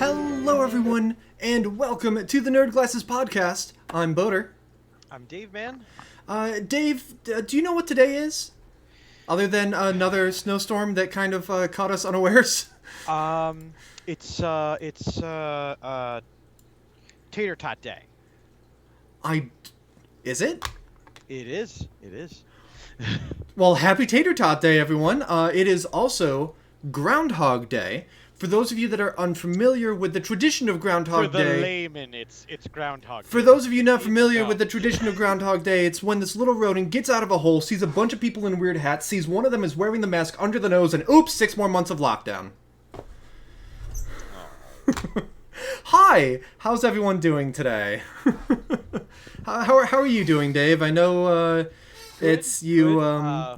Hello, everyone, and welcome to the Nerd Glasses Podcast. I'm Boater. I'm Dave, man. Dave, do you know what today is? Other than another snowstorm that kind of caught us unawares? It's Tater Tot Day. Is it? It is. It is. Well, happy Tater Tot Day, everyone. It is also Groundhog Day. For those of you that are unfamiliar with the tradition of Groundhog Day... For the layman, it's Groundhog Day. For those of you not familiar with the tradition of Groundhog Day, it's when this little rodent gets out of a hole, sees a bunch of people in weird hats, sees one of them is wearing the mask under the nose, and oops, 6 more months of lockdown. Oh. Hi! How's everyone doing today? How are you doing, Dave? I know it's you.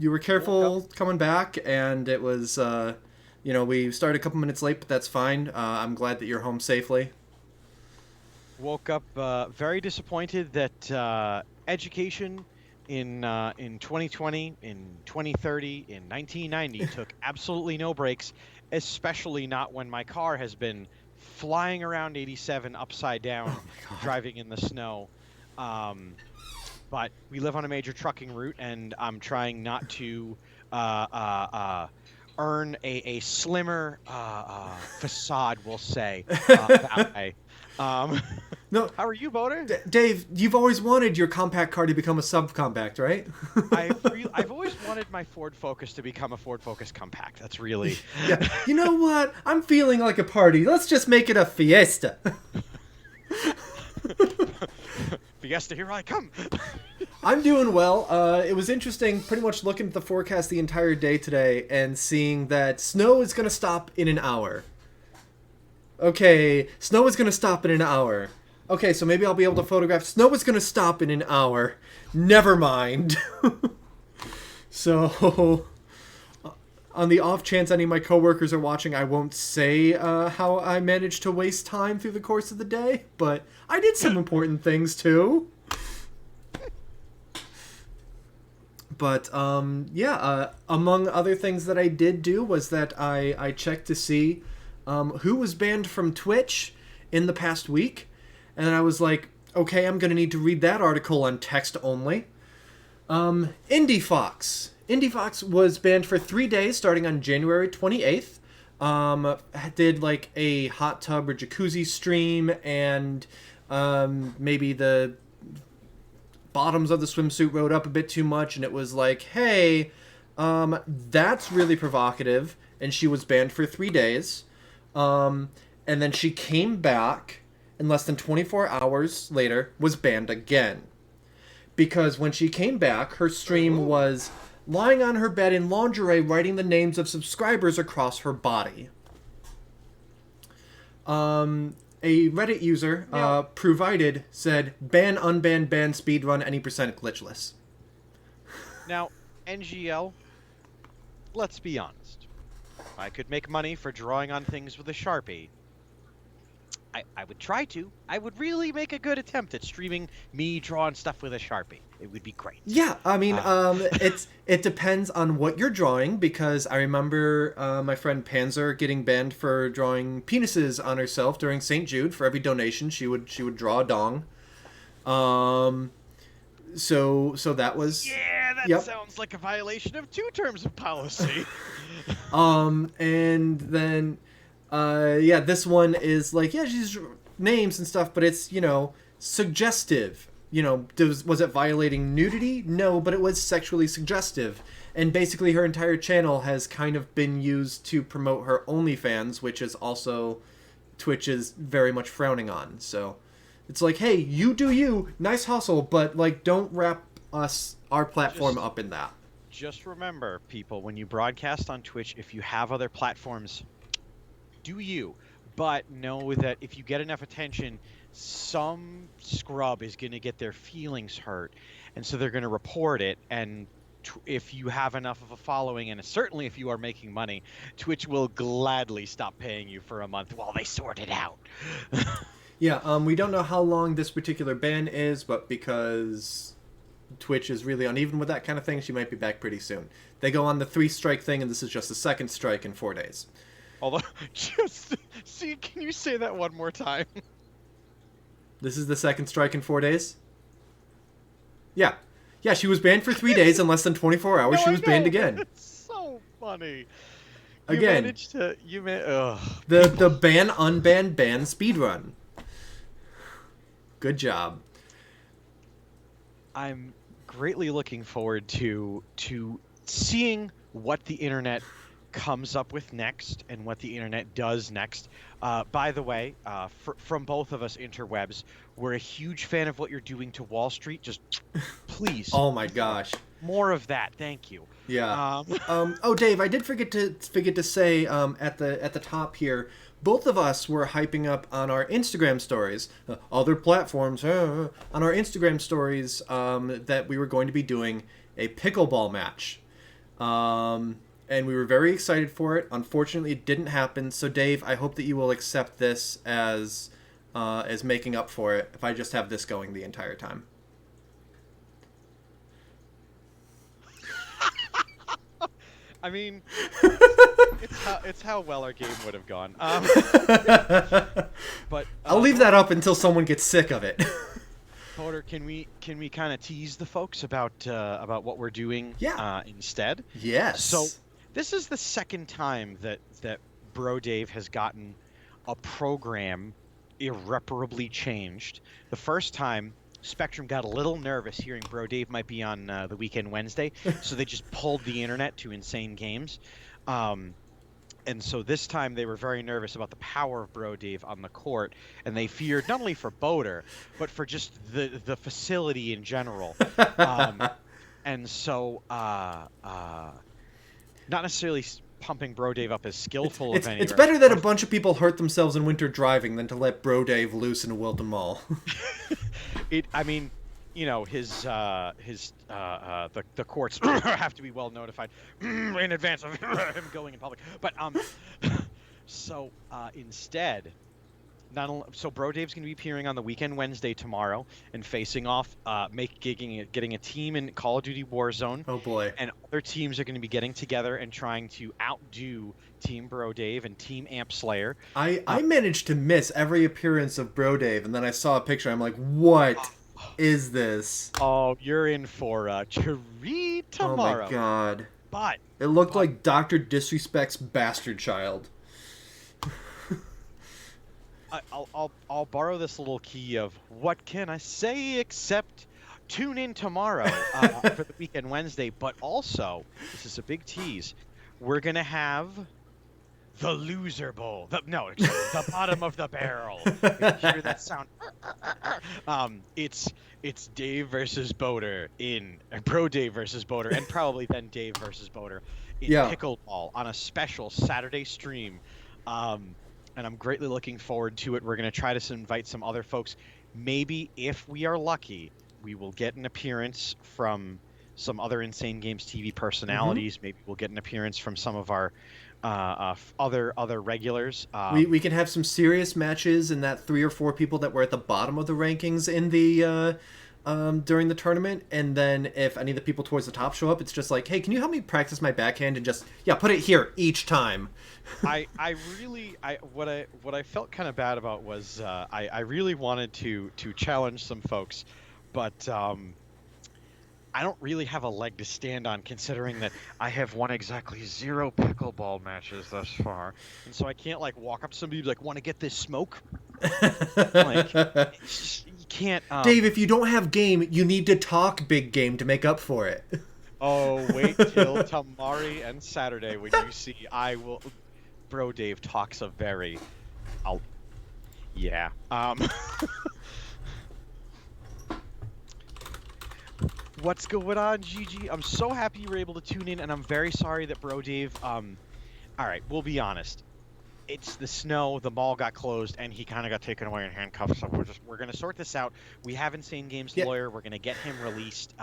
You were careful coming back, and it was... we started a couple minutes late, but that's fine. I'm glad that you're home safely. Woke up very disappointed that education in 2020, in 2030, in 1990 took absolutely no breaks, especially not when my car has been flying around 87 upside down, driving in the snow. But we live on a major trucking route, and I'm trying not to earn a slimmer facade, we'll say, that way. No, how are you, Boater? Dave, you've always wanted your compact car to become a subcompact, right? I've always wanted my Ford Focus to become a Ford Focus compact. That's really... Yeah. You know what? I'm feeling like a party. Let's just make it a Fiesta. Fiesta, here I come. I'm doing well. It was interesting pretty much looking at the forecast the entire day today and seeing that snow is going to stop in an hour. Okay, snow is going to stop in an hour. Okay, so maybe I'll be able to photograph. Snow is going to stop in an hour. Never mind. So, on the off chance any of my coworkers are watching, I won't say how I managed to waste time through the course of the day, but I did some important things too. But, among other things that I did do was that I checked to see who was banned from Twitch in the past week. And I was like, okay, I'm going to need to read that article on text only. Indie Fox. Indie Fox was banned for 3 days starting on January 28th. Did like a hot tub or jacuzzi stream, and maybe the bottoms of the swimsuit rode up a bit too much, and it was like, hey, that's really provocative, and she was banned for 3 days. And then she came back, and less than 24 hours later was banned again. Because when she came back, her stream was lying on her bed in lingerie writing the names of subscribers across her body. A Reddit user, provided, said, ban, unban, ban, speedrun, any percent glitchless. Now, NGL, let's be honest. I could make money for drawing on things with a Sharpie. I would try to. I would really make a good attempt at streaming me drawing stuff with a Sharpie. It would be great. Yeah, I mean, it depends on what you're drawing, because I remember my friend Panzer getting banned for drawing penises on herself during St. Jude. For every donation, she would draw a dong. So that was... Yeah, that sounds like a violation of 2 terms of policy. And then... this one is like, she's names and stuff, but it's, suggestive. Was it violating nudity? No, but it was sexually suggestive. And basically her entire channel has kind of been used to promote her OnlyFans, which is also Twitch is very much frowning on. So it's like, hey, you do you, nice hustle, but like, don't wrap our platform up in that. Just remember, people, when you broadcast on Twitch, if you have other platforms, do you, but know that if you get enough attention, some scrub is going to get their feelings hurt, and so they're going to report it. And if you have enough of a following, and certainly if you are making money, Twitch will gladly stop paying you for a month while they sort it out. Yeah, we don't know how long this particular ban is, but because Twitch is really uneven with that kind of thing, she might be back pretty soon. They go on the 3-strike thing, and this is just the 2nd strike in 4 days. Although, just see, can you say that one more time? This is the second strike in 4 days? Yeah. Yeah, she was banned for 3 days. In less than 24 hours, No, she I was banned know, but again. it's so funny. You Again, managed to, ugh, the people. ban, unban, ban speedrun. Good job. I'm greatly looking forward to seeing what the internet comes up with next and what the internet does next. By the way, from both of us interwebs, we're a huge fan of what you're doing to Wall Street. Just please, Oh my gosh. more of that. Thank you. Yeah. Um, Oh, Dave, I did forget to say at the top here. Both of us were hyping up on our Instagram stories, other platforms, on our Instagram stories that we were going to be doing a pickleball match, and we were very excited for it. Unfortunately, it didn't happen. So, Dave, I hope that you will accept this as making up for it. If I just have this going the entire time. I mean, it's how well our game would have gone. But I'll leave that up until someone gets sick of it. Porter, can we kind of tease the folks about what we're doing instead? Yes. So this is the second time that Bro Dave has gotten a program irreparably changed. The first time, Spectrum got a little nervous hearing Bro Dave might be on the weekend Wednesday, so they just pulled the internet to Insane Games. And so this time they were very nervous about the power of Bro Dave on the court, and they feared not only for Boater, but for just the facility in general. And so, not necessarily pumping Bro Dave up as skillful of any. It's better that a bunch of people hurt themselves in winter driving than to let Bro Dave loose in Wilton Mall. I mean, the courts have to be well notified in advance of him going in public. But so instead, so Bro Dave's going to be appearing on the weekend Wednesday tomorrow and facing off, getting a team in Call of Duty Warzone. Oh boy! And other teams are going to be getting together and trying to outdo Team Bro Dave and Team Amp Slayer. I managed to miss every appearance of Bro Dave, and then I saw a picture. I'm like, what is this? Oh, you're in for a treat tomorrow. Oh my god! But it looked like Dr. Disrespect's bastard child. I'll borrow this little key of what can I say except tune in tomorrow for the weekend Wednesday. But also, this is a big tease. We're gonna have the loser bowl. The bottom of the barrel. You hear that sound? It's Dave versus Boater in Pro Dave versus Boater, and probably then Dave versus Boater in pickleball on a special Saturday stream. And I'm greatly looking forward to it. We're going to try to invite some other folks. Maybe, if we are lucky, we will get an appearance from some other Insane Games TV personalities. Maybe we'll get an appearance from some of our other regulars. We can have some serious matches in that 3 or 4 people that were at the bottom of the rankings in the during the tournament, and then if any of the people towards the top show up, it's just like, hey, can you help me practice my backhand and just put it here each time. What I felt kind of bad about was I really wanted to challenge some folks, but I don't really have a leg to stand on, considering that I have won exactly 0 pickleball matches thus far, and so I can't walk up to somebody and be like, want to get this smoke? You can't. Dave, if you don't have game, you need to talk big game to make up for it. Oh, wait till tomorrow and Saturday when you see Bro Dave talks a very. Yeah. What's going on, Gigi? I'm so happy you were able to tune in, and I'm very sorry that Bro Dave. All right, we'll be honest. It's the snow. The mall got closed, and he kind of got taken away in handcuffs. So we're gonna sort this out. We have Insane Games lawyer. We're gonna get him released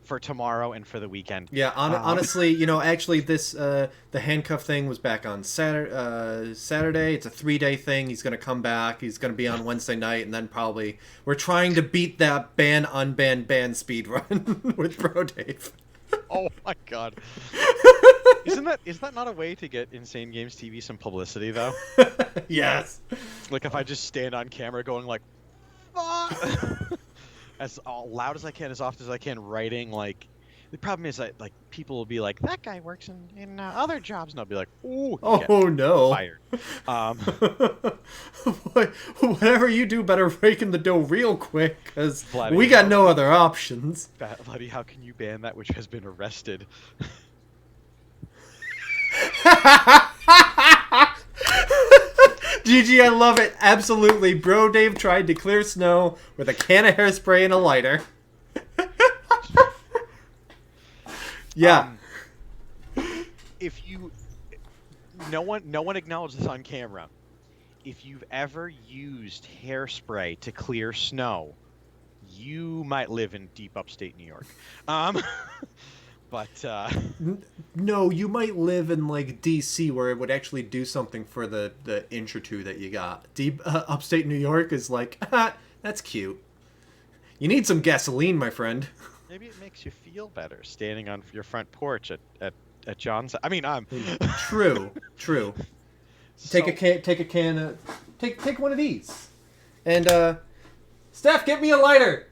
for tomorrow and for the weekend. Yeah, honestly, actually, this the handcuff thing was back on Saturday. It's a 3-day thing. He's gonna come back. He's gonna be on Wednesday night, and then probably we're trying to beat that ban speed run with Bro Dave. Oh my god. Isn't that not a way to get Insane Games TV some publicity though? Yes. Like if I just stand on camera going like, "Fuck," as loud as I can, as often as I can, writing like. The problem is that like people will be like, that guy works in other jobs, and I'll be like, ooh, you get Oh no. fired. Whatever you do, better rake in the dough real quick, because Bloody we got hell. no other options. Bloody, how can you ban that which has been arrested? GG, I love it. Absolutely. Bro Dave tried to clear snow with a can of hairspray and a lighter. Yeah. If you, no one acknowledged this on camera. If you've ever used hairspray to clear snow, you might live in deep upstate New York. But No, you might live in like DC where it would actually do something for the inch or two that you got. Deep upstate New York is like, that's cute. You need some gasoline, my friend. maybe it makes you feel better standing on your front porch at John's. I mean, I'm True. Take one of these, and Steph, get me a lighter.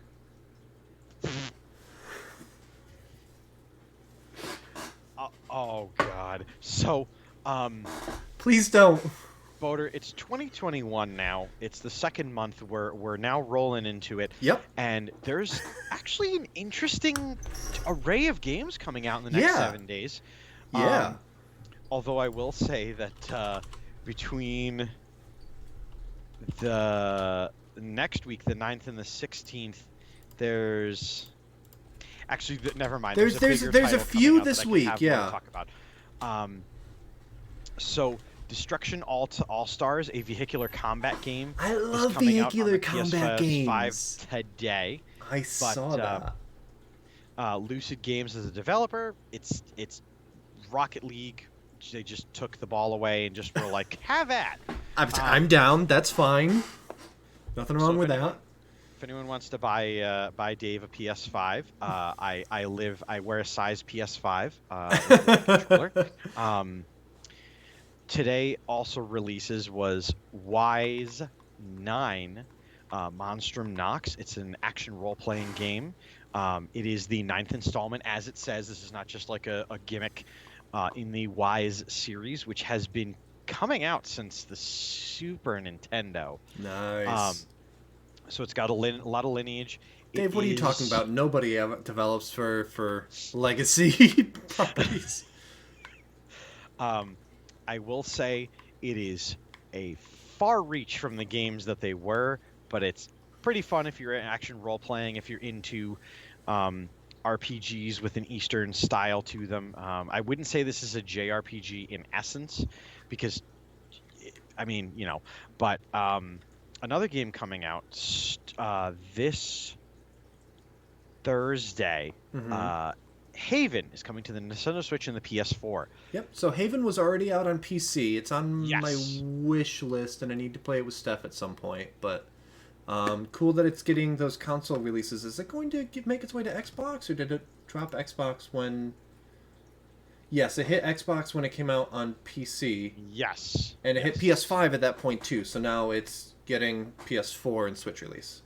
Oh God. So, Please don't. Voter, it's 2021 now. It's the second month. We're now rolling into it. Yep. And there's actually an interesting array of games coming out in the next 7 days. Yeah. Although I will say that between the next week, the 9th and the 16th, there's actually never mind. There's a bigger a title few coming out this that I can week, have more to yeah. talk about. So Destruction All Stars, a vehicular combat game. I is love coming out on vehicular the combat PS5 games. today. I saw that. Lucid Games is a developer. It's Rocket League. They just took the ball away and just were like, have at. I'm down. That's fine. Nothing wrong with that. If anyone wants to buy Dave a PS5, I wear a size PS5 with the controller. Today also releases was Wise 9 Monstrum Nox. It's an action role-playing game. It is the 9th installment, as it says. This is not just like a gimmick in the Wise series, which has been coming out since the Super Nintendo. Nice. So it's got a lot of lineage. Dave, what are you talking about? Nobody ever develops for legacy properties. I will say it is a far reach from the games that they were, but it's pretty fun if you're in action role-playing, if you're into RPGs with an Eastern style to them. I wouldn't say this is a JRPG in essence, because, I mean, you know, but another game coming out this Thursday, Haven is coming to the Nintendo Switch and the PS4. Yep, so Haven was already out on PC. It's on Yes. my wish list, and I need to play it with Steph at some point, but cool that it's getting those console releases. Is it going to make its way to Xbox, or did it drop Xbox when... Yes, it hit Xbox when it came out on PC. Yes. And it hit PS5 at that point, too, so now it's getting PS4 and Switch release.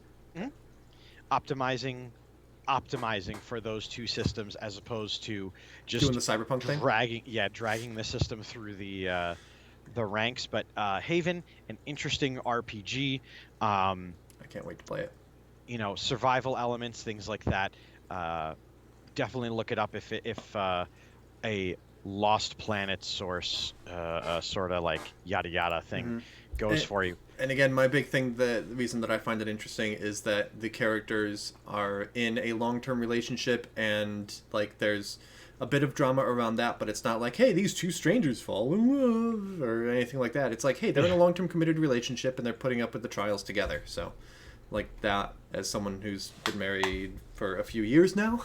Optimizing for those two systems as opposed to just doing the Cyberpunk thing, dragging the system through the ranks. But Haven, an interesting RPG. I can't wait to play it. You know, survival elements, things like that. Definitely look it up if a Lost Planet source, sort of like yada yada thing goes for you. And again, my big thing, the reason that I find it interesting is that the characters are in a long-term relationship, and like there's a bit of drama around that, but it's not like, hey, these two strangers fall in love or anything like that. It's like, hey, they're in a long-term committed relationship and they're putting up with the trials together. So like that, as someone who's been married for a few years now,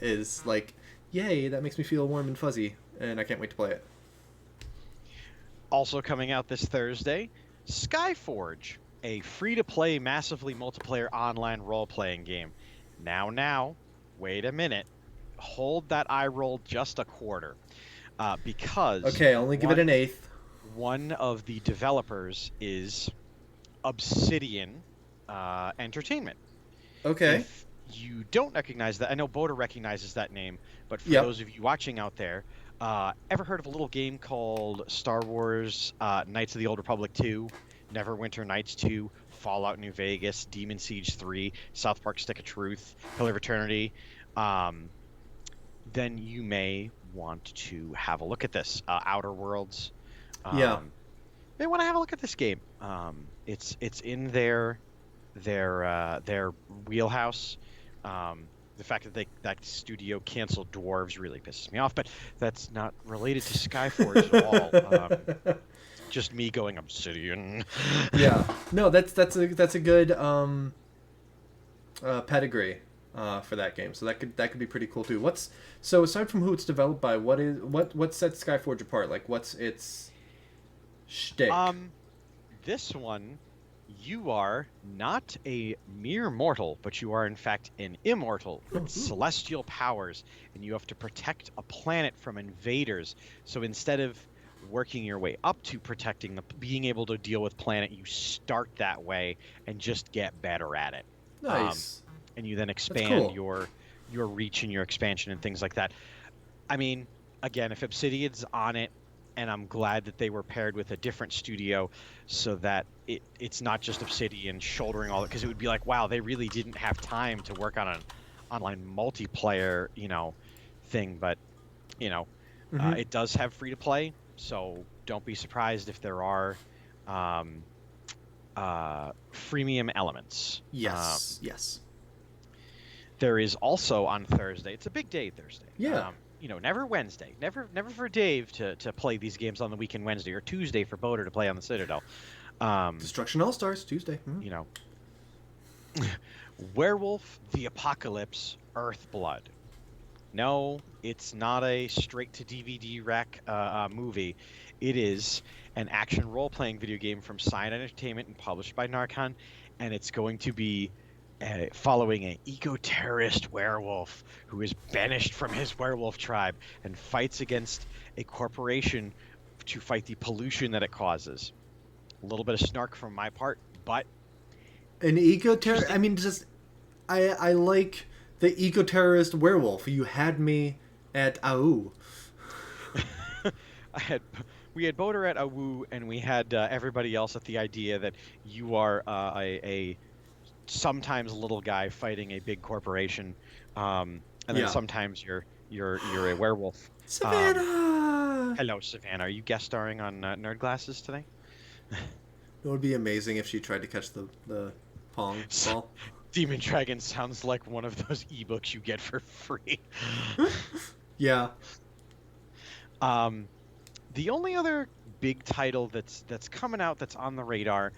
is like, yay, that makes me feel warm and fuzzy, and I can't wait to play it. Also coming out this Thursday, Skyforge, a free-to-play, massively multiplayer online role-playing game. Now, wait a minute. hold that eye roll just a quarter, because Okay, only give it an eighth. one of the developers is Obsidian Entertainment. Okay. If you don't recognize that, I know Boda recognizes that name, but for Yep. those of you watching out there, ever heard of a little game called Star Wars Knights of the Old Republic 2, Neverwinter Nights 2, Fallout New Vegas, Demon Siege 3, South Park Stick of Truth, Pillar of Eternity? Um, then you may want to have a look at this. Outer Worlds. Yeah. May want to have a look at this game. It's in their wheelhouse. The fact that that studio canceled Dwarves really pisses me off, but that's not related to Skyforge at all. Just me going Obsidian. Yeah. No, that's a good pedigree for that game. So that could be pretty cool too. So aside from who it's developed by, what sets Skyforge apart? Like, what's its shtick? This one, you are not a mere mortal, but you are in fact an immortal with celestial powers, and you have to protect a planet from invaders. So instead of working your way up to protecting being able to deal with planet, you start that way and just get better at it. Nice. And you then expand cool. your reach and your expansion and things like that. I mean, again, if Obsidian's on it, and I'm glad that they were paired with a different studio so that it's not just Obsidian shouldering all it, because it would be like, wow, they really didn't have time to work on an online multiplayer, thing. But, it does have free to play, so don't be surprised if there are freemium elements. Yes. Yes. There is also on Thursday. It's a big day Thursday. Yeah. Never Wednesday. Never for Dave to play these games on the weekend Wednesday, or Tuesday for Boater to play on the Citadel. Destruction All-Stars Tuesday. Werewolf the Apocalypse Earthblood. No, it's not a straight to DVD rec movie. It is an action role-playing video game from Cyan Entertainment and published by Narcon, and it's going to be following an eco-terrorist werewolf who is banished from his werewolf tribe and fights against a corporation to fight the pollution that it causes. A little bit of snark from my part, but an eco-terrorist. I mean, I like the eco-terrorist werewolf. You had me at AU. We had Boater at AU, and we had everybody else at the idea that you are a sometimes little guy fighting a big corporation, and then sometimes you're a werewolf. Savannah. Hello, Savannah. Are you guest starring on Nerd Glasses today? It would be amazing if she tried to catch the pong ball. Demon Dragon sounds like one of those ebooks you get for free. Yeah. The only other big title that's coming out that's on the radar.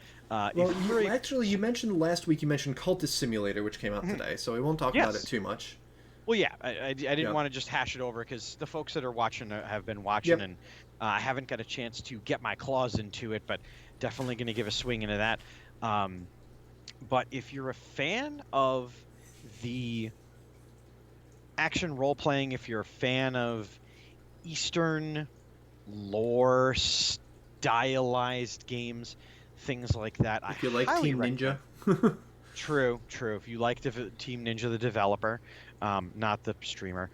You mentioned last week. You mentioned Cultist Simulator, which came out today, so we won't talk about it too much. Well, yeah, I didn't want to just hash it over because the folks that are watching have been watching, and I haven't got a chance to get my claws into it, but definitely going to give a swing into that. But if you're a fan of the action role-playing, if you're a fan of Eastern lore stylized games, things like that, if you like Team Ninja. True. If you like Team Ninja, the developer, not the streamer.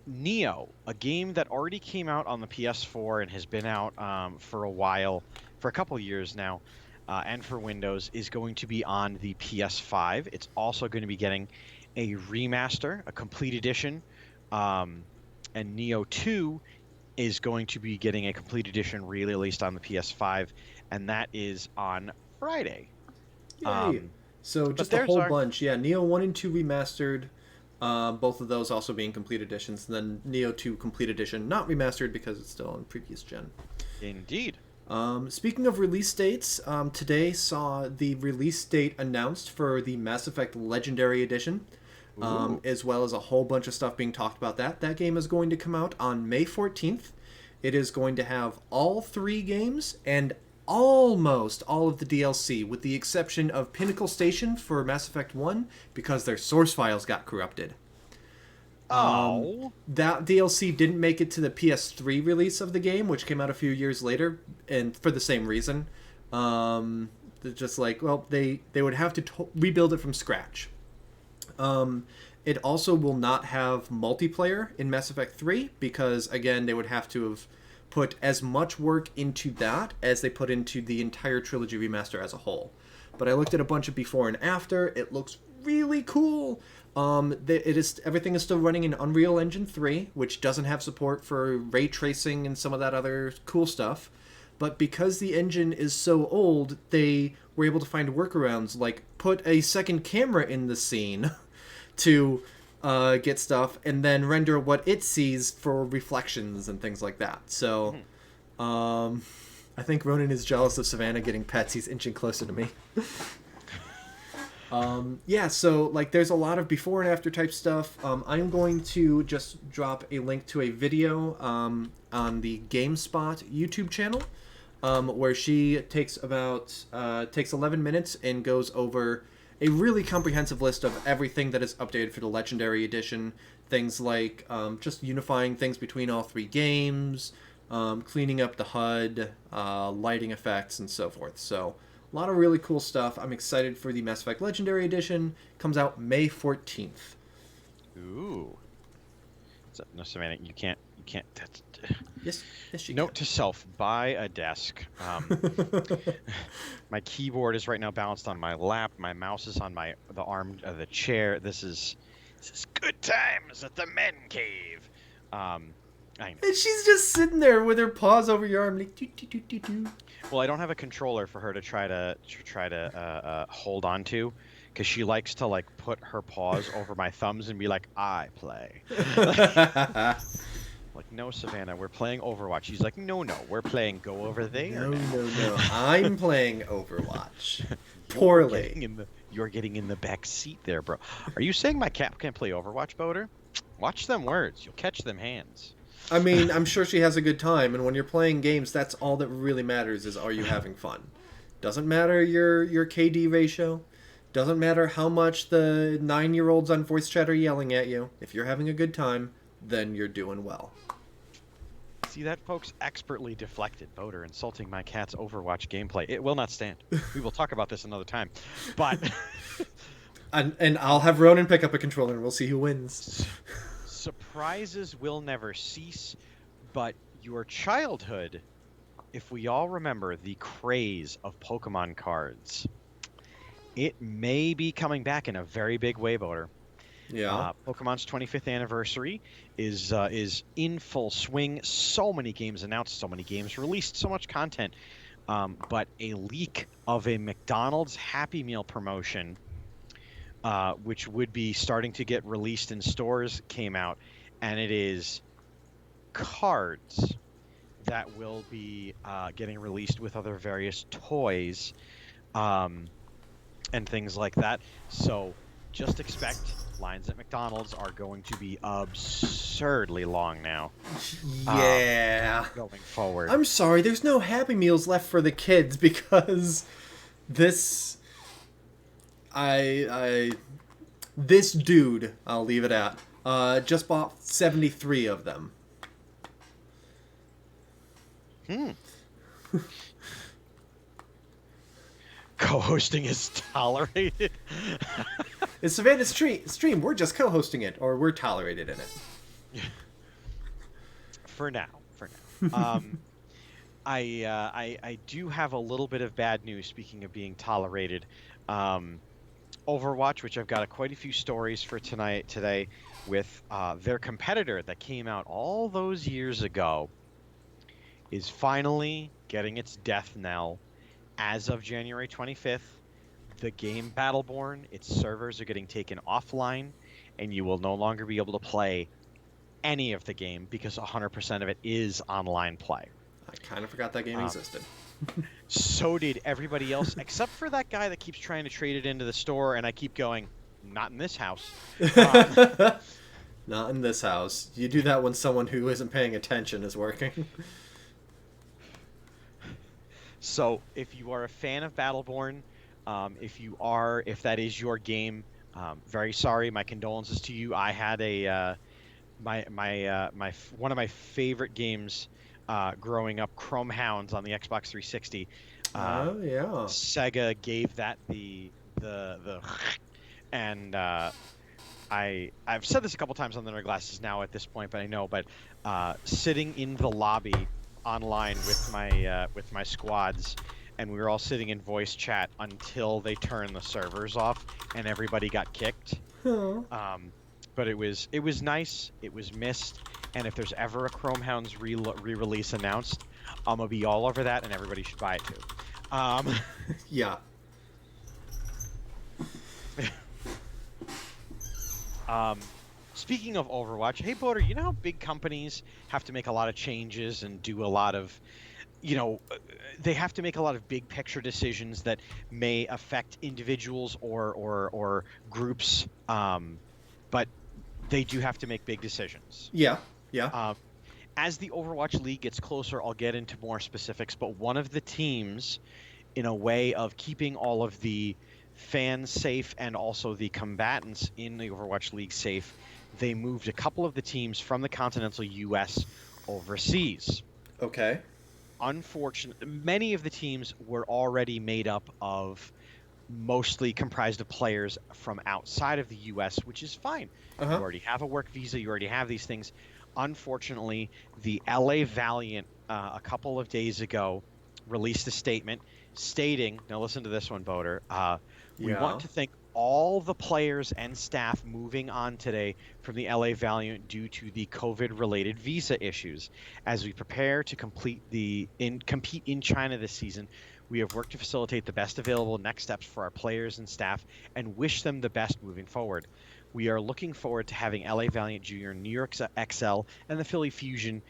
Neo, a game that already came out on the PS4 and has been out for a while, for a couple years now, and for Windows, is going to be on the PS5. It's also going to be getting a remaster, a complete edition, and Neo 2 is going to be getting a complete edition re-released on the PS5, and that is on Friday. Yay. So just a whole bunch. Yeah, Neo 1 and 2 remastered, both of those also being complete editions, and then Neo 2 complete edition, not remastered because it's still on previous gen. Indeed. Speaking of release dates, today saw the release date announced for the Mass Effect Legendary Edition, as well as a whole bunch of stuff being talked about that. That game is going to come out on May 14th. It is going to have all 3 games and almost all of the DLC, with the exception of Pinnacle Station for Mass Effect 1, because their source files got corrupted. Oh. That DLC didn't make it to the PS3 release of the game, which came out a few years later, and for the same reason. They're just like, well, they would have to rebuild it from scratch. It also will not have multiplayer in Mass Effect 3 because, again, they would have to have put as much work into that as they put into the entire trilogy remaster as a whole. But I looked at a bunch of before and after. It looks really cool. Everything is still running in Unreal Engine 3, which doesn't have support for ray tracing and some of that other cool stuff. But because the engine is so old, they were able to find workarounds, like put a second camera in the scene to get stuff, and then render what it sees for reflections and things like that. So, I think Ronan is jealous of Savannah getting pets. He's inching closer to me. Yeah, so like there's a lot of before and after type stuff. I'm going to just drop a link to a video on the GameSpot YouTube channel, where she takes 11 minutes and goes over a really comprehensive list of everything that is updated for the Legendary Edition. Things like just unifying things between all three games, cleaning up the HUD, lighting effects, and so forth. So a lot of really cool stuff. I'm excited for the Mass Effect Legendary Edition. Comes out May 14th. Ooh. No, Savannah, you can't. Yes, you Note can. to self: buy a desk. My keyboard is right now balanced on my lap. My mouse is on the arm of the chair. This is good times at the men cave. I know. And she's just sitting there with her paws over your arm, like doo, doo, doo, doo, doo. Well, I don't have a controller for her to try to hold on to, because she likes to like put her paws over my thumbs and be like, "I play." Like, no, Savannah, we're playing Overwatch. She's like, no, we're playing Go Over There. No. I'm playing Overwatch. Poorly. You're getting in the back seat there, bro. Are you saying my cat can't play Overwatch, Boater? Watch them words. You'll catch them hands. I mean, I'm sure she has a good time, and when you're playing games, that's all that really matters is, are you having fun? Doesn't matter your KD ratio. Doesn't matter how much the 9-year-olds on voice chat are yelling at you. If you're having a good time, then you're doing well. See that, folks? Expertly deflected. Boater insulting my cat's Overwatch gameplay. It will not stand. We will talk about this another time. But and I'll have Ronan pick up a controller and we'll see who wins. Surprises will never cease, but your childhood, if we all remember the craze of Pokemon cards, it may be coming back in a very big way, Boater. Yeah. Pokemon's 25th anniversary is in full swing. So many games announced, so many games released, so much content. But a leak of a McDonald's Happy Meal promotion, which would be starting to get released in stores, came out, and it is cards that will be getting released with other various toys and things like that. So just expect lines at McDonald's are going to be absurdly long now. Yeah. Going forward. I'm sorry, there's no Happy Meals left for the kids because this this dude, I'll leave it at, just bought 73 of them. Co-hosting is tolerated. It's Savannah's stream. We're just co-hosting it, or we're tolerated in it. For now. I do have a little bit of bad news. Speaking of being tolerated, Overwatch, which I've got quite a few stories for today, with their competitor that came out all those years ago, is finally getting its death knell. As of January 25th, the game Battleborn, its servers are getting taken offline, and you will no longer be able to play any of the game because 100% of it is online play. I kind of forgot that game existed. So did everybody else, except for that guy that keeps trying to trade it into the store, and I keep going, not in this house. Not in this house. You do that when someone who isn't paying attention is working. So if you are a fan of Battleborn, if that is your game, very sorry, my condolences to you. I had a one of my favorite games growing up, Chrome Hounds on the Xbox 360. Oh yeah. Sega gave that the and I've said this a couple times on the Nerd Glasses now at this point, but I know, but sitting in the lobby online with my squads, and we were all sitting in voice chat until they turned the servers off and everybody got kicked. Huh. But it was nice. It was missed, and if there's ever a Chrome Hounds re-release announced, I'm gonna be all over that, and everybody should buy it too. Um, Yeah. Um, Speaking of Overwatch, hey Boater, you know how big companies have to make a lot of changes and do a lot of, they have to make a lot of big picture decisions that may affect individuals or groups, but they do have to make big decisions. Yeah. Yeah. Um, as the Overwatch League gets closer, I'll get into more specifics, but one of the teams, in a way of keeping all of the fans safe and also the combatants in the Overwatch League safe, they moved a couple of the teams from the continental US overseas. Okay. Unfortunately, many of the teams were already made up of mostly comprised of players from outside of the US, which is fine. Uh You huh. already have a work visa, you already have these things. Unfortunately, the LA Valiant a couple of days ago released a statement stating, now listen to this one, Voter. We Yeah. want to thank all the players and staff moving on today from the LA Valiant due to the COVID-related visa issues. As we prepare to compete in China this season, we have worked to facilitate the best available next steps for our players and staff and wish them the best moving forward. We are looking forward to having LA Valiant Jr., New York XL, and the Philly Fusion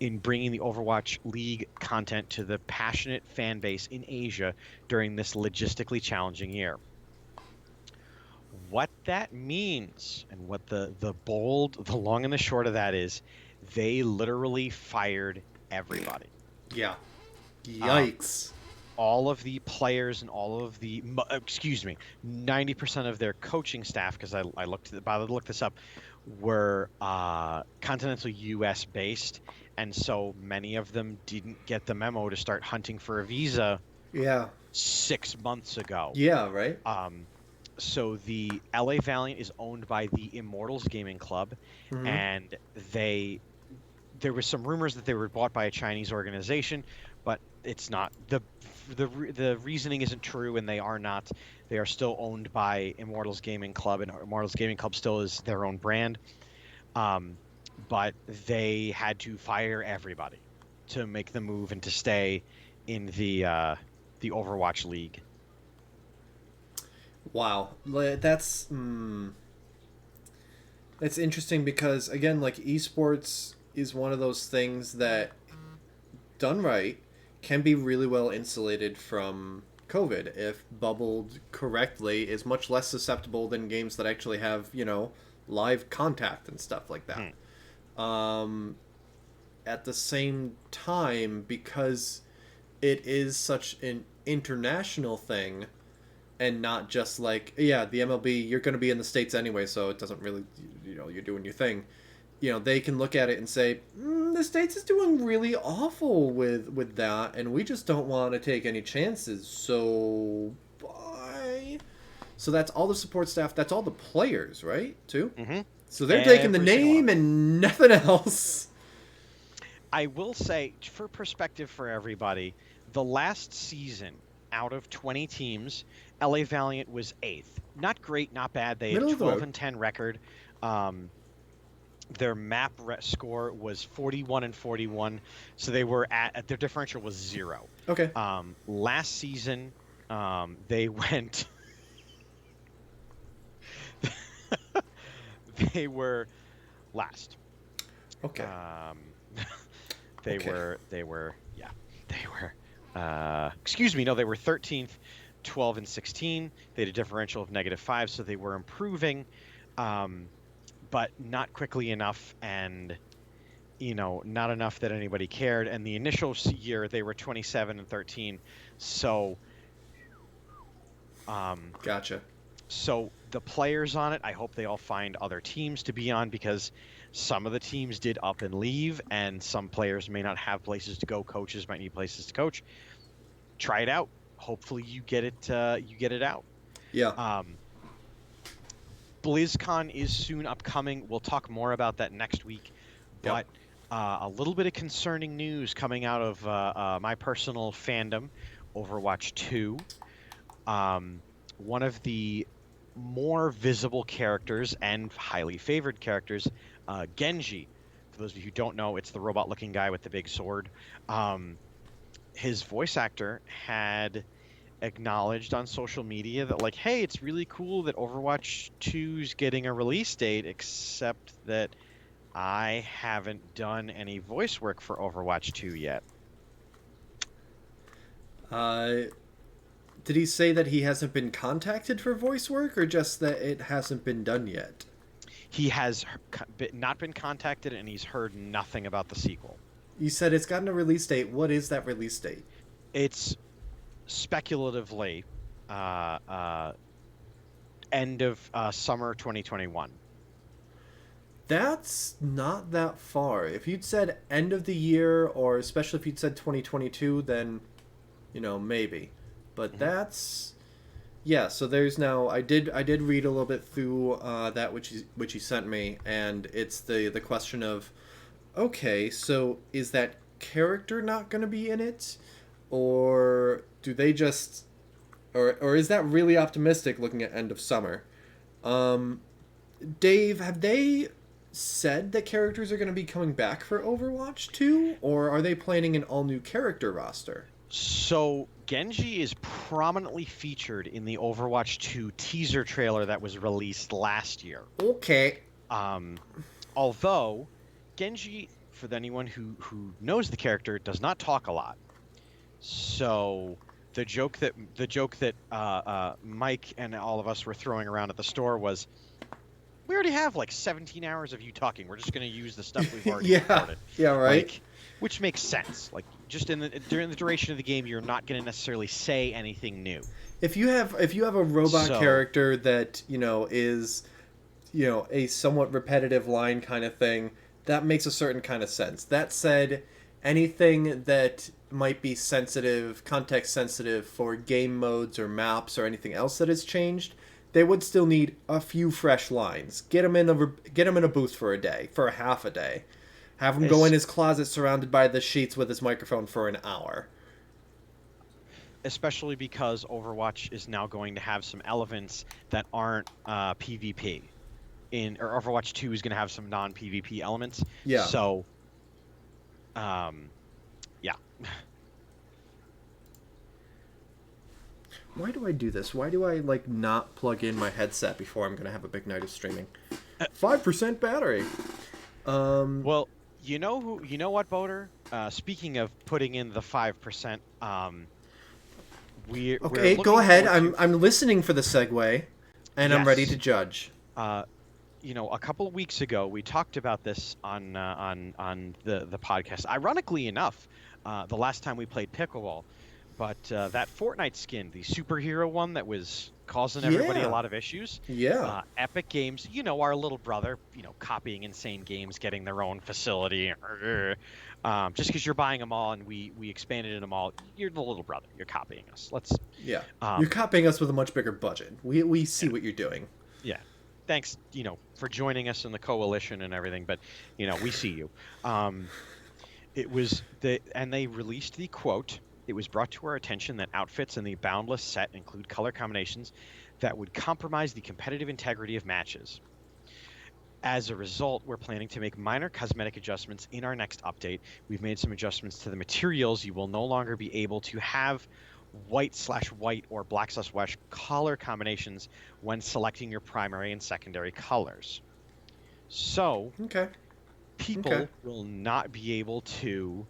in bringing the Overwatch League content to the passionate fan base in Asia during this logistically challenging year. What that means and what the long and the short of that is, they literally fired everybody. Yeah. Um, Yikes. all of the players and all of the 90% of their coaching staff, because I bothered to look this up, were continental US based, and so many of them didn't get the memo to start hunting for a visa Yeah. 6 months ago. Yeah. Right. um, so the LA Valiant is owned by the Immortals Gaming Club, Mm-hmm. and there was some rumors that they were bought by a Chinese organization, but it's not. The reasoning isn't true, and they are not. They are still owned by Immortals Gaming Club, and Immortals Gaming Club still is their own brand. Um, but they had to fire everybody to make the move and to stay in the Overwatch League. Wow. That's interesting because again, like esports is one of those things that done right can be really well insulated from COVID if bubbled correctly is much less susceptible than games that actually have, live contact and stuff like that. Hmm. Um, at the same time, because it is such an international thing and not just like, yeah, the MLB, you're going to be in the States anyway, so it doesn't really, you're doing your thing. They can look at it and say, the States is doing really awful with that, and we just don't want to take any chances, so bye. So that's all the support staff, that's all the players, right, too? Mm-hmm. So they're taking the Every single one of name them. and nothing else. I will say, for perspective for everybody, the last season, out of 20 teams, LA Valiant was 8th. Not great, not bad. They had a Middle of the 12 road. and 10 record. Um, their map score was 41 and 41, so they were at their differential was 0. Okay. Last season, they went. They were last. Okay. They Okay. were yeah, they were excuse me, no, they were 13th, 12 and 16. They had a differential of -5, so they were improving, but not quickly enough, and not enough that anybody cared. And the initial year they were 27 and 13, so Gotcha. So the players on it, I hope they all find other teams to be on, because some of the teams did up and leave, and some players may not have places to go. Coaches might need places to coach. Try it out. Hopefully you get it. You get it out. Yeah. Um, BlizzCon is soon upcoming. We'll talk more about that next week. Yep. But a little bit of concerning news coming out of my personal fandom, Overwatch 2. One of the more visible characters and highly favored characters, Genji. For those of you who don't know, it's the robot-looking guy with the big sword. His voice actor had acknowledged on social media that, like, hey, it's really cool that Overwatch 2's getting a release date, except that I haven't done any voice work for Overwatch 2 yet. Did he say that he hasn't been contacted for voice work, or just that it hasn't been done yet? He has not been contacted, and he's heard nothing about the sequel. You said it's gotten a release date. What is that release date? It's speculatively end of summer 2021. That's not that far. If you'd said end of the year, or especially if you'd said 2022, then, maybe. But that's... Yeah, so there's now... I did read a little bit through that which he sent me, and it's the question of, okay, so is that character not going to be in it? Or do they just... Or is that really optimistic looking at end of summer? Dave, have they said that characters are going to be coming back for Overwatch 2? Or are they planning an all-new character roster? So Genji is prominently featured in the Overwatch 2 teaser trailer that was released last year. Okay. Although Genji, for anyone who knows the character, does not talk a lot. So the joke that Mike and all of us were throwing around at the store was, we already have like 17 hours of you talking. We're just going to use the stuff we've already recorded. Yeah, right. Like, which makes sense. Like, just during the duration of the game, you're not going to necessarily say anything new. If you have a robot character that is a somewhat repetitive line kind of thing, that makes a certain kind of sense. That said, anything that might be sensitive, context sensitive for game modes or maps or anything else that has changed, they would still need a few fresh lines. Get him in a booth for a day, for a half a day. Have him go in his closet surrounded by the sheets with his microphone for an hour. Especially because Overwatch is now going to have some elements that aren't PvP. Or Overwatch 2 is going to have some non-PvP elements. Yeah. So, yeah. Why do I do this? Why do I not plug in my headset before I'm going to have a big night of streaming? 5% battery. Well, you know what, Boater? Speaking of putting in the 5%, we're go ahead. I'm listening for the segue, and yes. I'm ready to judge. A couple of weeks ago, we talked about this on the podcast. Ironically enough, the last time we played pickleball, but that Fortnite skin, the superhero one that was causing everybody a lot of issues. Yeah. Epic Games, our little brother, copying Insane Games, getting their own facility. Just because you're buying them all and we expanded them all, you're the little brother. You're copying us. You're copying us with a much bigger budget. We see what you're doing. Yeah. Thanks, for joining us in the coalition and everything, but we see you. And they released the quote. It was brought to our attention that outfits in the Boundless set include color combinations that would compromise the competitive integrity of matches. As a result, we're planning to make minor cosmetic adjustments in our next update. We've made some adjustments to the materials. You will no longer be able to have white/white or black/white color combinations when selecting your primary and secondary colors. So, people will not be able to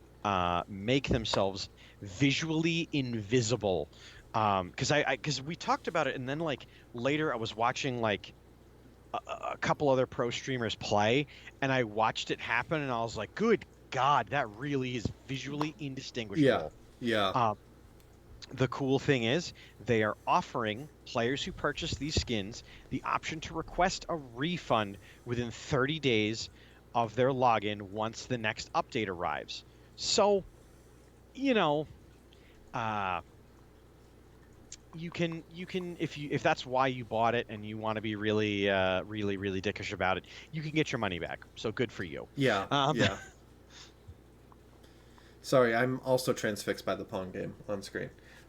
make themselves visually invisible, because we talked about it, and then later I was watching a couple other pro streamers play, and I watched it happen, and I was like, good God, that really is visually indistinguishable. Yeah. The cool thing is, they are offering players who purchase these skins the option to request a refund within 30 days of their login once the next update arrives. So, you know, uh, you can if that's why you bought it and you want to be really really dickish about it, you can get your money back. So good for you. Yeah, Um, yeah. Sorry, I'm also transfixed by the Pong game on screen.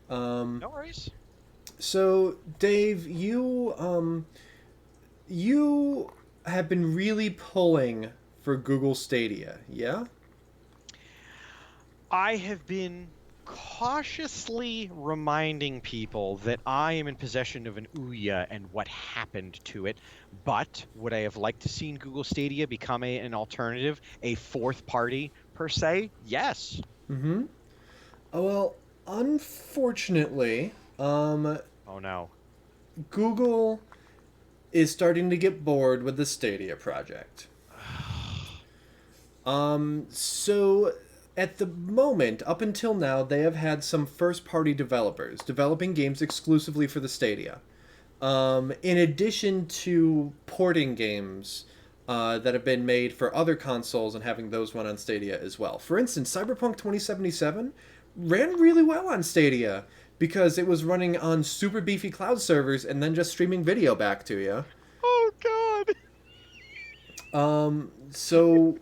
Um, no worries. so, Dave, you have been really pulling for Google Stadia, yeah? I have been cautiously reminding people that I am in possession of an Ouya and what happened to it. But would I have liked to seen Google Stadia become an alternative, a fourth party per se? Yes. Mm-hmm. Oh, well, unfortunately, Oh no. Google is starting to get bored with the Stadia project. So at the moment, up until now, they have had some first-party developers developing games exclusively for the Stadia. In addition to porting games that have been made for other consoles and having those run on Stadia as well. For instance, Cyberpunk 2077 ran really well on Stadia because it was running on super beefy cloud servers and then just streaming video back to you. Oh god. So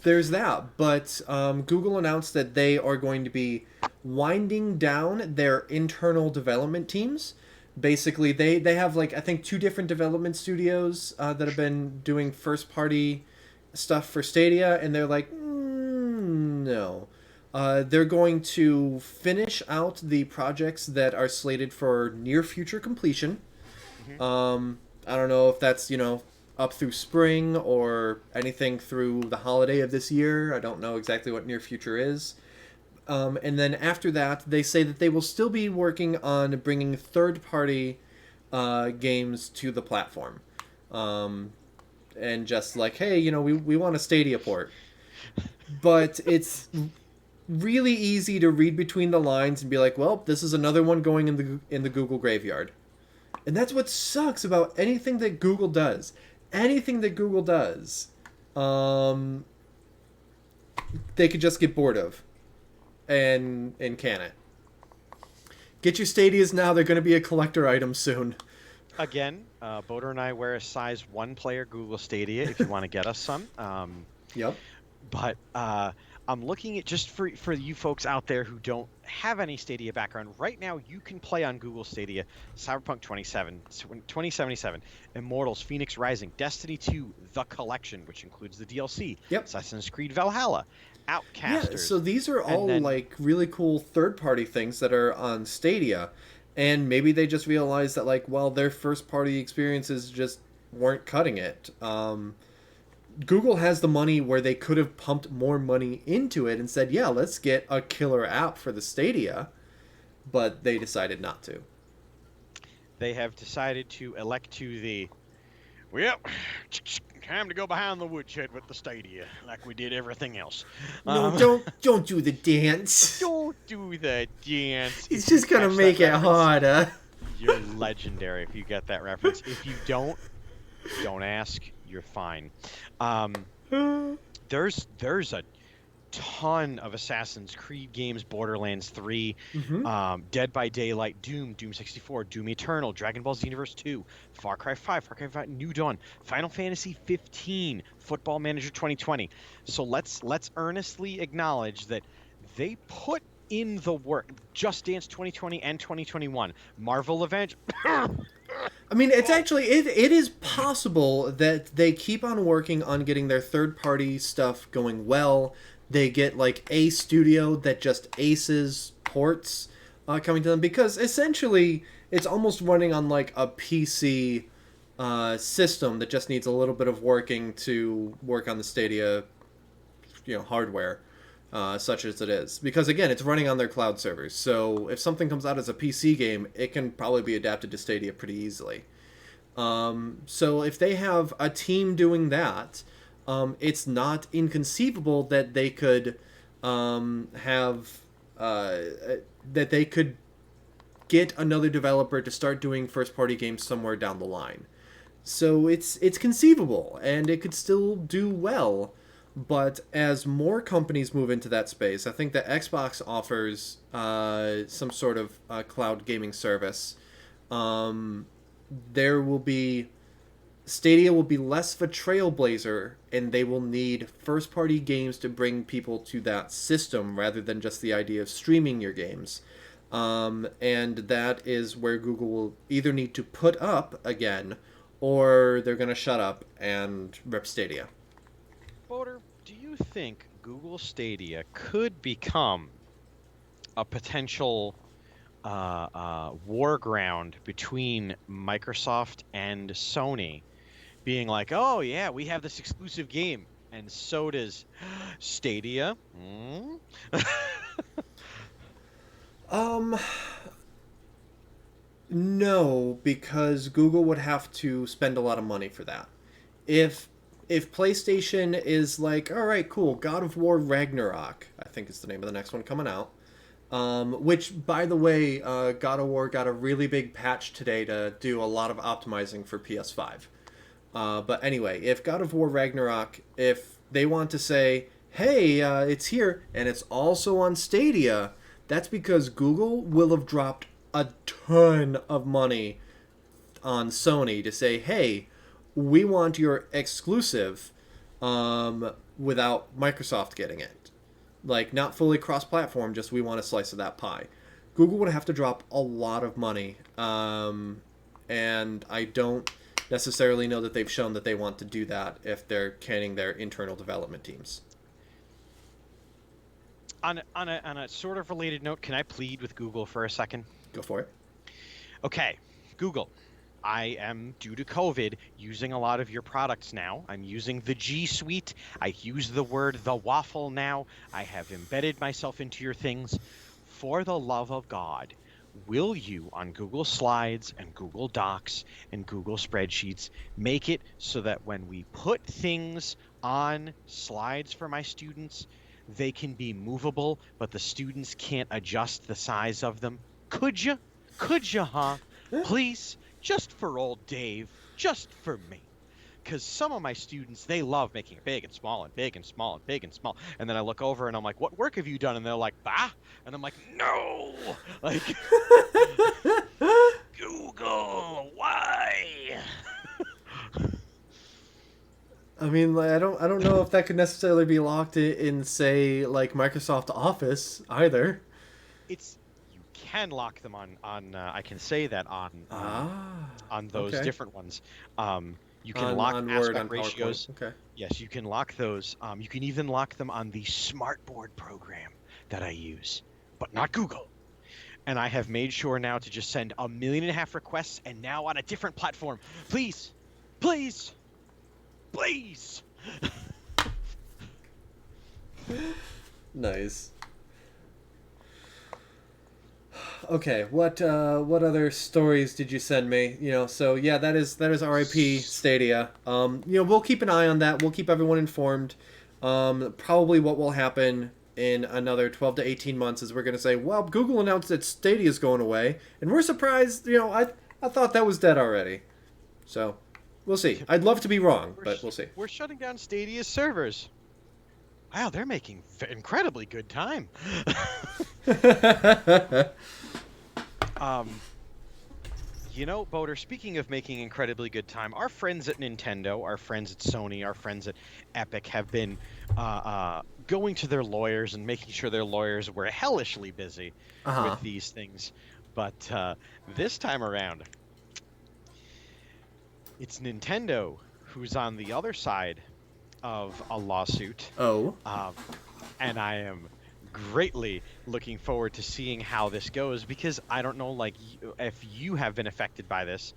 there's that. But Google announced that they are going to be winding down their internal development teams. Basically, they have like I think two different development studios that have been doing first party stuff for Stadia, and they're like, no. They're going to finish out the projects that are slated for near future completion. Hmm. I don't know if that's up through spring or anything through the holiday of this year. I don't know exactly what near future is. And then after that, they say that they will still be working on bringing third-party games to the platform. And just like, hey, we want a Stadia port. But it's really easy to read between the lines and be like, well, this is another one going in the Google graveyard. And that's what sucks about anything that Google does. Anything that Google does, they could just get bored of and can it. Get your Stadias now. They're going to be a collector item soon. Again, Boder and I wear a size 1 player Google Stadia if you want to get us some. Yep. But I'm looking at just for you folks out there who don't have any Stadia background. Right now, you can play on Google Stadia Cyberpunk 2077, Immortals, Phoenix Rising, Destiny 2, The Collection, which includes the DLC, Yep. Assassin's Creed Valhalla, Outcasters. Yeah, so these are all like really cool third-party things that are on Stadia, and maybe they just realized that like, well, their first-party experiences just weren't cutting it. Google has the money where they could have pumped more money into it and said, yeah, let's get a killer app for the Stadia, but they decided not to. They have decided to elect to the, well, time to go behind the woodshed with the Stadia, like we did everything else. No, don't do the dance. Don't do the dance. It's just gonna make it harder. You're legendary if you get that reference. If you don't ask. You're fine. There's a ton of Assassin's Creed games, Borderlands 3, Dead by Daylight, Doom 64, Doom Eternal, Dragon Ball Z Universe 2, Far Cry 5, New Dawn, Final Fantasy 15, Football Manager 2020. So let's earnestly acknowledge that they put in the work. Just Dance 2020 and 2021, Marvel Avengers. I mean, it's actually it is possible that they keep on working on getting their third-party stuff going well. They get like a studio that just aces ports coming to them, because essentially it's almost running on like a PC system that just needs a little bit of working to work on the Stadia, hardware. Such as it is. Because, again, it's running on their cloud servers. So if something comes out as a PC game, it can probably be adapted to Stadia pretty easily. So if they have a team doing that, it's not inconceivable that they could that they could get another developer to start doing first-party games somewhere down the line. So it's conceivable, and it could still do well. But as more companies move into that space, I think that Xbox offers some sort of cloud gaming service. There will be Stadia will be less of a trailblazer, and they will need first-party games to bring people to that system rather than just the idea of streaming your games. And that is where Google will either need to put up again, or they're going to shut up and rip Stadia. Boater, do you think Google Stadia could become a potential war ground between Microsoft and Sony, being like, oh yeah, we have this exclusive game, and so does Stadia? Um, no, because Google would have to spend a lot of money for that. If if PlayStation is like, all right, cool, God of War Ragnarok, I think is the name of the next one coming out. Which, by the way, God of War got a really big patch today to do a lot of optimizing for PS5. But anyway, if God of War Ragnarok, if they want to say, hey, it's here, and it's also on Stadia, that's because Google will have dropped a ton of money on Sony to say, hey, we want your exclusive without Microsoft getting it. Like, not fully cross-platform, just we want a slice of that pie. Google would have to drop a lot of money, and I don't necessarily know that they've shown that they want to do that if they're canning their internal development teams. On a sort of related note, can I plead with Google for a second? Go for it. Okay, Google. I am, due to COVID, using a lot of your products now. I'm using the G Suite. I use the word the waffle now. I have embedded myself into your things. For the love of God, will you, on Google Slides and Google Docs and Google Spreadsheets, make it so that when we put things on slides for my students, they can be movable, but the students can't adjust the size of them? Could you? Could you, huh? Please? Just for old Dave, just for me. Because some of my students, they love making it big and small and big and small and big and small. And then I look over and I'm like, what work have you done? And they're like, bah. And I'm like, no. Like, Google, why? I mean, like, I don't know if that could necessarily be locked in say, like, Microsoft Office either. It's, you can lock them on I can say that on those okay. different ones. You can lock on aspect Word, on ratios. PowerPoint. Okay. Yes, you can lock those. You can even lock them on the Smartboard program that I use, but not Google. And I have made sure now to just send 1.5 million requests, and now on a different platform. Please, please, please. Nice. Okay, what other stories did you send me? So yeah, that is RIP Stadia. We'll keep an eye on that. We'll keep everyone informed. Probably what will happen in another 12 to 18 months is we're going to say, well, Google announced that Stadia is going away, and we're surprised. I thought that was dead already. So we'll see. I'd love to be wrong, but we'll see. We're shutting down Stadia's servers. Wow, they're making incredibly good time. Boater, speaking of making incredibly good time, our friends at Nintendo, our friends at Sony, our friends at Epic have been going to their lawyers and making sure their lawyers were hellishly busy with these things. But this time around, it's Nintendo who's on the other side of a lawsuit. Oh. And I am greatly looking forward to seeing how this goes, because I don't know, like, if you have been affected by this,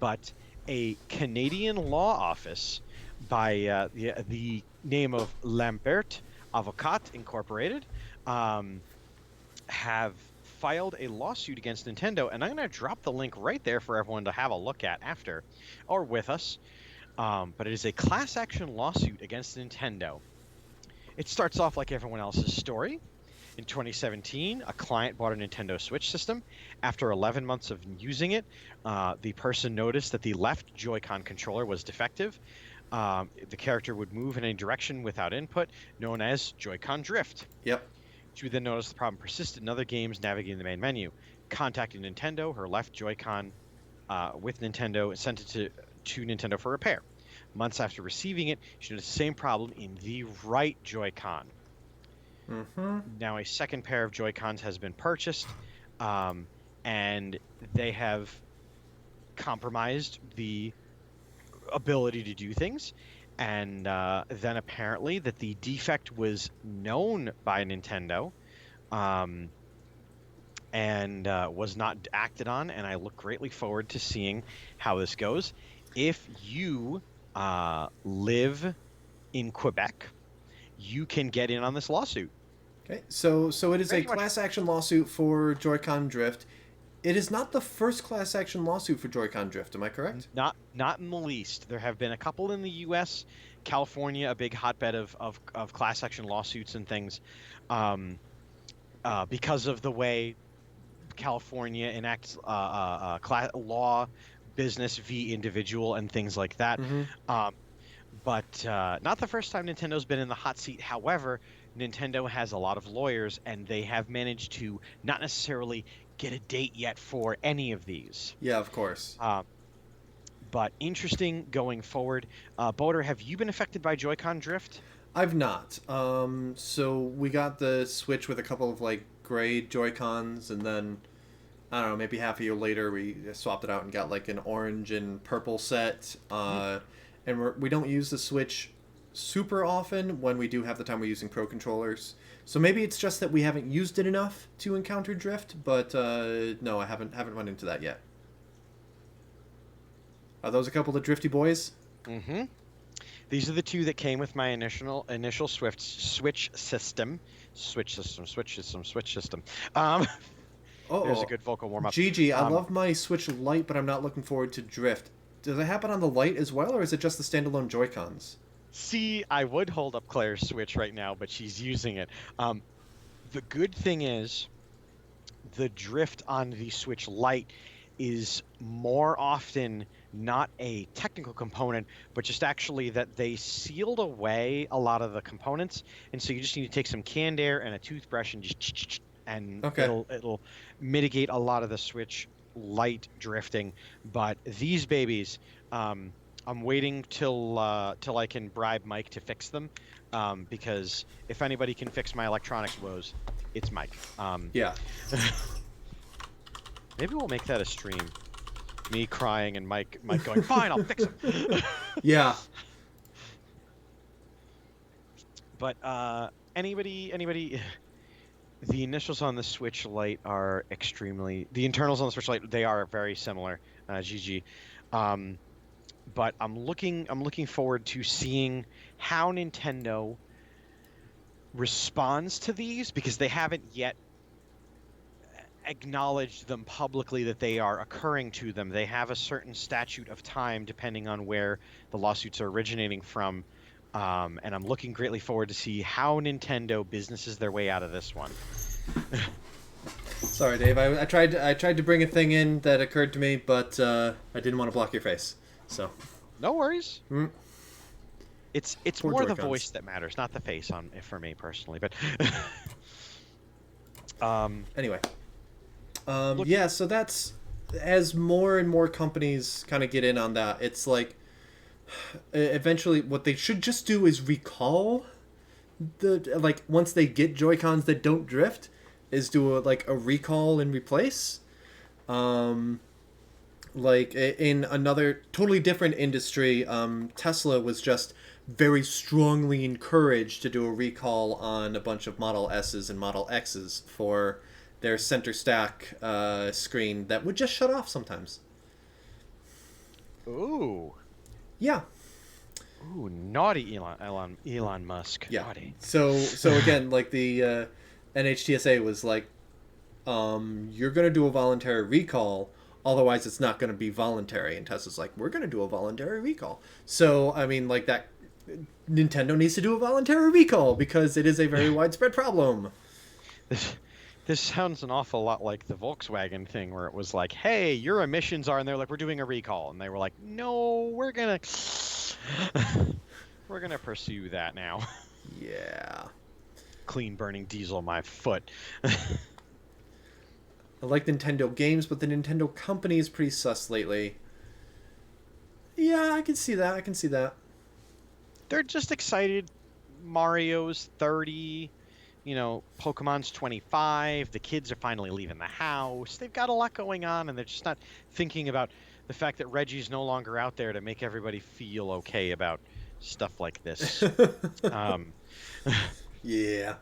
but a Canadian law office by the name of Lambert Avocat Incorporated have filed a lawsuit against Nintendo, and I'm going to drop the link right there for everyone to have a look at after or with us. But it is a class action lawsuit against Nintendo. It starts off like everyone else's story. In 2017, a client bought a Nintendo Switch system. After 11 months of using it, the person noticed that the left Joy-Con controller was defective. The character would move in any direction without input, known as Joy-Con drift. Yep. She would then notice the problem persisted in other games navigating the main menu. Contacting Nintendo, her left Joy-Con with Nintendo and sent it to Nintendo for repair. Months after receiving it, she noticed the same problem in the right Joy-Con. Now a second pair of Joy-Cons has been purchased, and they have compromised the ability to do things. And then apparently that the defect was known by Nintendo, and was not acted on. And I look greatly forward to seeing how this goes. If you live in Quebec, you can get in on this lawsuit. Okay, so it is Very a much. class action lawsuit for Joy-Con drift. It is not the first class action lawsuit for Joy-Con drift. Am I correct? Not in the least. There have been a couple in the U.S., California, a big hotbed of class action lawsuits and things, because of the way California enacts law, business v. individual, and things like that. But not the first time Nintendo's been in the hot seat. However, Nintendo has a lot of lawyers, and they have managed to not necessarily get a date yet for any of these. Yeah, of course. But interesting going forward. Boater, have you been affected by Joy-Con drift? I've not. So we got the Switch with a couple of like gray Joy-Cons, and then I don't know, maybe half a year later we swapped it out and got like an orange and purple set. And we don't use the Switch super often. When we do have the time, we're using Pro controllers. So maybe it's just that we haven't used it enough to encounter drift. But no, I haven't run into that yet. Are those a couple of drifty boys? Mm-hmm. These are the two that came with my initial Switch system. There's a good vocal warm-up. Gigi, I love my Switch Lite, but I'm not looking forward to drift. Does it happen on the Lite as well, or is it just the standalone Joy-Cons? See, I would hold up Claire's Switch right now, but she's using it. The good thing is, the drift on the Switch Lite is more often not a technical component, but just actually that they sealed away a lot of the components, and so you just need to take some canned air and a toothbrush and just Okay. it'll mitigate a lot of the Switch Lite drifting. But these babies, I'm waiting till I can bribe Mike to fix them, because if anybody can fix my electronics woes, it's Mike. Yeah. Maybe we'll make that a stream. Me crying and Mike going, fine, I'll fix him. Yeah. But anybody, the initials on the Switch Lite are the internals on the Switch Lite, they are very similar, GG. But I'm looking forward to seeing how Nintendo responds to these, because they haven't yet acknowledged them publicly that they are occurring to them. They have a certain statute of time depending on where the lawsuits are originating from, and I'm looking greatly forward to see how Nintendo businesses their way out of this one. Sorry, Dave. I tried to bring a thing in that occurred to me, but I didn't want to block your face. So. No worries. It's Poor more the Joy-Cons. voice that matters, not the face for me personally. But Anyway. Yeah, so that's, as more and more companies kind of get in on that, it's like eventually what they should just do is recall once they get Joy-Cons that don't drift, is do a recall and replace. Like in another totally different industry, Tesla was just very strongly encouraged to do a recall on a bunch of Model S's and Model X's for their center stack screen that would just shut off sometimes. Ooh, Yeah. ooh, naughty Elon Musk. Yeah. Naughty. So again, like the NHTSA was like, you're gonna do a voluntary recall, otherwise it's not gonna be voluntary. And Tesla's like, we're gonna do a voluntary recall. So I mean, like that, Nintendo needs to do a voluntary recall because it is a very widespread problem. this sounds an awful lot like the Volkswagen thing where it was like, hey, your emissions are, and they're like, we're doing a recall. And they were like, no, we're gonna pursue that now. Yeah. Clean burning diesel on my foot. I like Nintendo games, but the Nintendo company is pretty sus lately. Yeah, I can see that. I can see that. They're just excited. Mario's 30. Pokemon's 25. The kids are finally leaving the house. They've got a lot going on, and they're just not thinking about the fact that Reggie's no longer out there to make everybody feel okay about stuff like this. Yeah.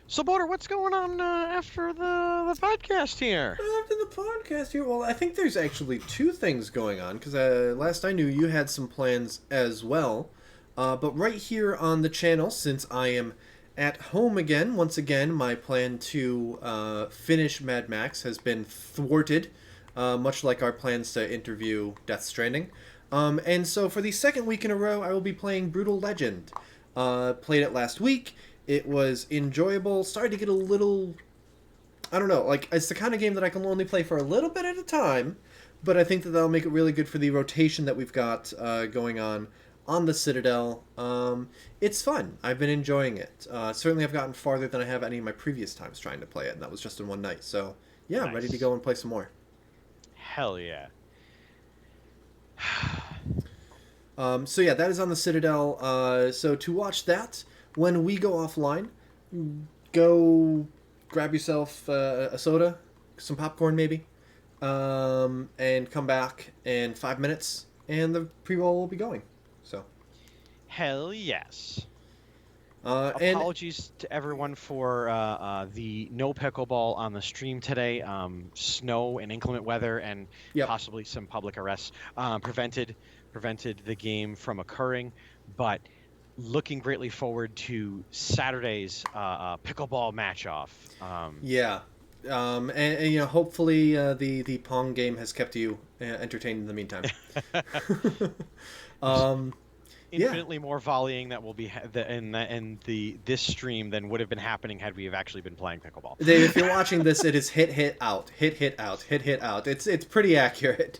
So, Boater, what's going on after the podcast here? After the podcast here, well, I think there's actually two things going on, because last I knew you had some plans as well. But right here on the channel, since I am at home again, once again, my plan to finish Mad Max has been thwarted, much like our plans to interview Death Stranding. And so for the second week in a row, I will be playing Brutal Legend. Played it last week. It was enjoyable. Started to get a little... I don't know, like, it's the kind of game that I can only play for a little bit at a time, but I think that that'll make it really good for the rotation that we've got going on the Citadel. It's fun. I've been enjoying it. Certainly I've gotten farther than I have any of my previous times trying to play it, and that was just in one night. So, yeah, Nice. I'm ready to go and play some more. Hell yeah. So yeah, that is on the Citadel. So to watch that, when we go offline, go grab yourself a soda, some popcorn maybe, and come back in 5 minutes, and the pre-roll will be going. So. Hell yes. And Apologies to everyone for the no pickleball on the stream today. Snow and inclement weather and Yep. possibly some public arrests prevented the game from occurring. But looking greatly forward to Saturday's pickleball match-off. Yeah. And hopefully the Pong game has kept you entertained in the meantime. Infinitely more volleying that will be in this stream than would have been happening had we have actually been playing pickleball. Dave, if you're watching this, it is hit out, hit out, hit out. It's pretty accurate.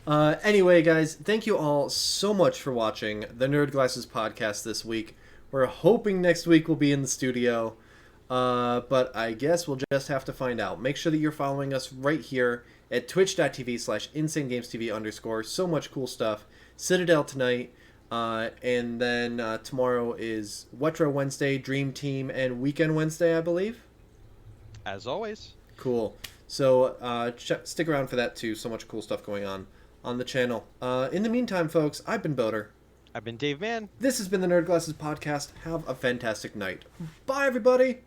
Anyway, guys, thank you all so much for watching the Nerd Glasses podcast this week. We're hoping next week we'll be in the studio, but I guess we'll just have to find out. Make sure that you're following us right here at twitch.tv/InsaneGamesTV_. So much cool stuff. Citadel tonight, and then tomorrow is Wetro Wednesday, Dream Team, and Weekend Wednesday, I believe. As always. Cool. So stick around for that too. So much cool stuff going on the channel. In the meantime, folks, I've been Boater. I've been Dave Mann. This has been the Nerd Glasses podcast. Have a fantastic night. Bye, everybody.